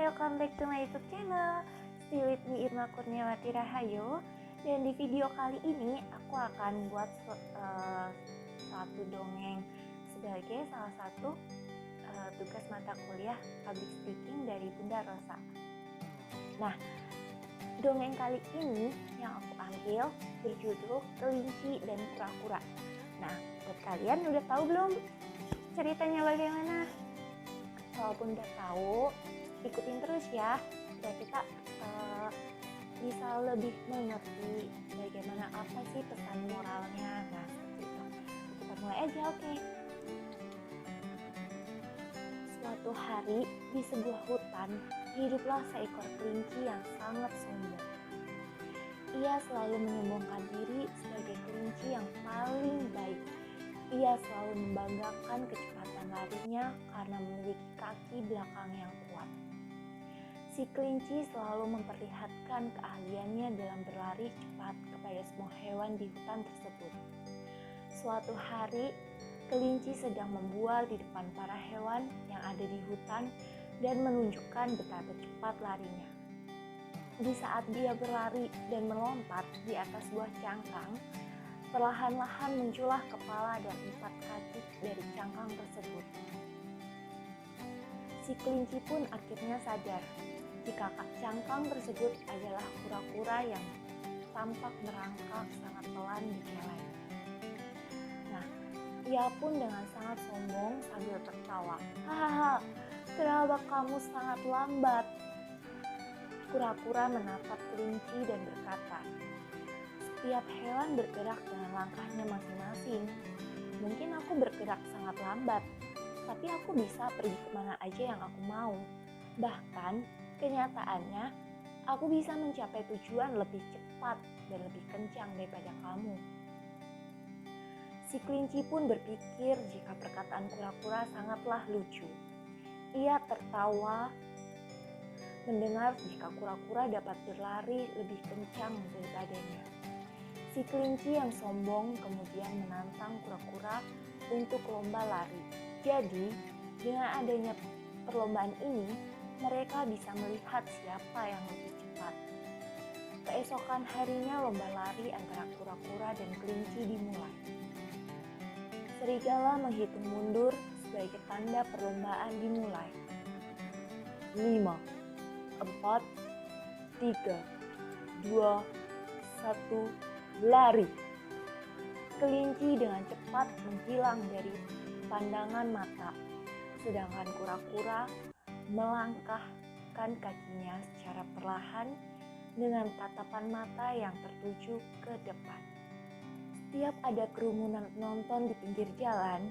welcome back to my YouTube channel. Still with me Irma Kurniawati Rahayu. Dan di video kali ini aku akan buat satu dongeng sebagai salah satu tugas mata kuliah public speaking dari Bunda Rosa. Nah, dongeng kali ini yang aku ambil berjudul Kelinci dan Kura-kura. Nah, buat kalian udah tahu belum ceritanya bagaimana? Walaupun udah tahu, ikutin terus ya, biar kita bisa lebih mengerti bagaimana apa sih pesan moralnya. Nah, seperti itu. Kita mulai aja, oke? Suatu hari di sebuah hutan, hiduplah seekor kelinci yang sangat sombong. Ia selalu menyombongkan diri sebagai kelinci yang paling baik. Ia selalu membanggakan kecepatan larinya karena memiliki kaki belakang yang kuat. Si kelinci selalu memperlihatkan keahliannya dalam berlari cepat kepada semua hewan di hutan tersebut. Suatu hari, kelinci sedang membual di depan para hewan yang ada di hutan dan menunjukkan betapa cepat larinya. Di saat dia berlari dan melompat di atas sebuah cangkang, perlahan-lahan muncullah kepala dan 4 kaki dari cangkang tersebut. Si kelinci pun akhirnya sadar jika cangkang tersebut adalah kura-kura yang tampak merangkak sangat pelan di jalan. Nah, ia pun dengan sangat sombong sambil tertawa. Hahaha, kenapa kamu sangat lambat? Kura-kura menatap kelinci dan berkata, setiap hewan bergerak dengan langkahnya masing-masing. Mungkin aku bergerak sangat lambat, tapi aku bisa pergi kemana aja yang aku mau. Bahkan, kenyataannya, aku bisa mencapai tujuan lebih cepat dan lebih kencang daripada kamu. Si kelinci pun berpikir jika perkataan kura-kura sangatlah lucu. Ia tertawa mendengar jika kura-kura dapat berlari lebih kencang daripadanya. Si kelinci yang sombong kemudian menantang kura-kura untuk lomba lari. Jadi, dengan adanya perlombaan ini, mereka bisa melihat siapa yang lebih cepat. Keesokan harinya lomba lari antara kura-kura dan kelinci dimulai. Serigala menghitung mundur sebagai tanda perlombaan dimulai. 5, 4, 3, 2, 1, lari. Kelinci dengan cepat menghilang dari pandangan mata, sedangkan kura-kura melangkahkan kakinya secara perlahan dengan tatapan mata yang tertuju ke depan. Setiap ada kerumunan penonton di pinggir jalan,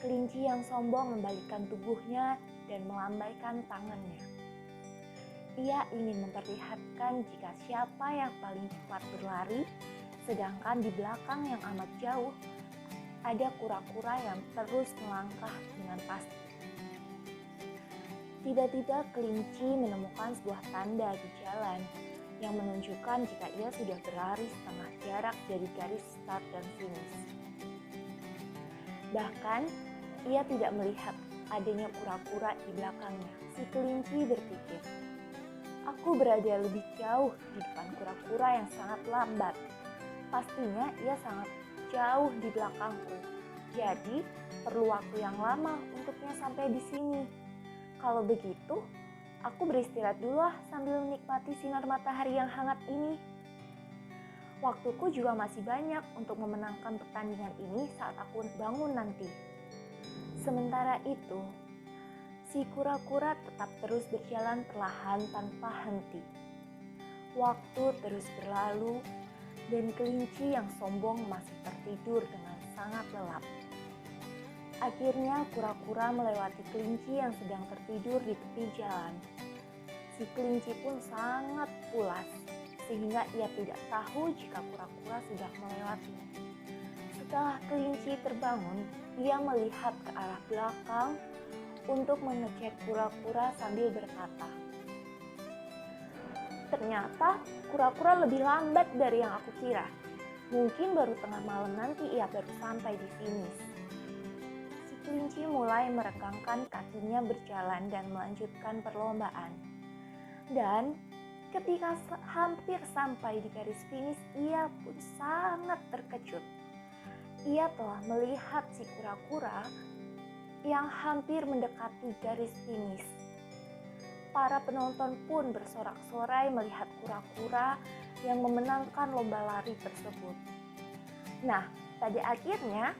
kelinci yang sombong membalikkan tubuhnya dan melambaikan tangannya. Ia ingin memperlihatkan jika siapa yang paling cepat berlari, sedangkan di belakang yang amat jauh ada kura-kura yang terus melangkah dengan pasti. Tiba-tiba kelinci menemukan sebuah tanda di jalan yang menunjukkan jika ia sudah berlari setengah jarak dari garis start dan finish. Bahkan, ia tidak melihat adanya kura-kura di belakangnya. Si kelinci berpikir, aku berada lebih jauh di depan kura-kura yang sangat lambat. Pastinya ia sangat jauh di belakangku. Jadi, perlu waktu yang lama untuknya sampai di sini. Kalau begitu, aku beristirahat dulu sambil menikmati sinar matahari yang hangat ini. Waktuku juga masih banyak untuk memenangkan pertandingan ini saat aku bangun nanti. Sementara itu, si kura-kura tetap terus berjalan perlahan tanpa henti. Waktu terus berlalu dan kelinci yang sombong masih tertidur dengan sangat lelap. Akhirnya kura-kura melewati kelinci yang sedang tertidur di tepi jalan. Si kelinci pun sangat pulas sehingga ia tidak tahu jika kura-kura sudah melewati. Setelah kelinci terbangun, ia melihat ke arah belakang untuk mengecek kura-kura sambil berkata, ternyata kura-kura lebih lambat dari yang aku kira. Mungkin baru tengah malam nanti ia baru sampai di finish. Si kelinci mulai meregangkan kakinya berjalan dan melanjutkan perlombaan. Dan ketika hampir sampai di garis finish, ia pun sangat terkejut. Ia telah melihat si kura-kura yang hampir mendekati garis finish. Para penonton pun bersorak-sorai melihat kura-kura yang memenangkan lomba lari tersebut. Nah, pada akhirnya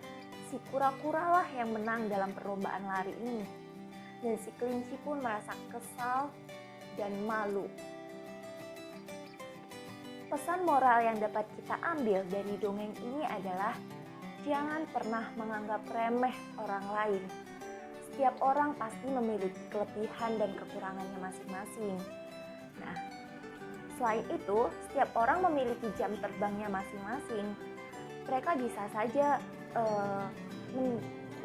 si kura-kura lah yang menang dalam perlombaan lari ini. Dan si kelinci pun merasa kesal dan malu. Pesan moral yang dapat kita ambil dari dongeng ini adalah jangan pernah menganggap remeh orang lain. Setiap orang pasti memiliki kelebihan dan kekurangannya masing-masing. Nah, selain itu, setiap orang memiliki jam terbangnya masing-masing. Mereka bisa saja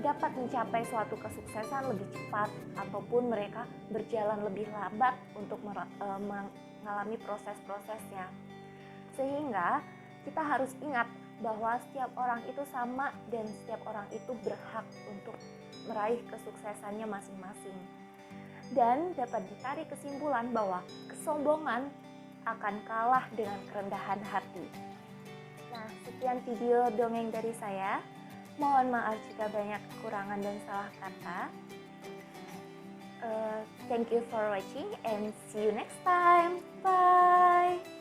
dapat mencapai suatu kesuksesan lebih cepat, ataupun mereka berjalan lebih lambat untuk mengalami proses-prosesnya. Sehingga kita harus ingat bahwa setiap orang itu sama dan setiap orang itu berhak untuk meraih kesuksesannya masing-masing. Dan dapat ditarik kesimpulan bahwa kesombongan akan kalah dengan kerendahan hati. Nah, sekian video dongeng dari saya. Mohon maaf jika banyak kekurangan dan salah kata. Thank you for watching and see you next time. Bye!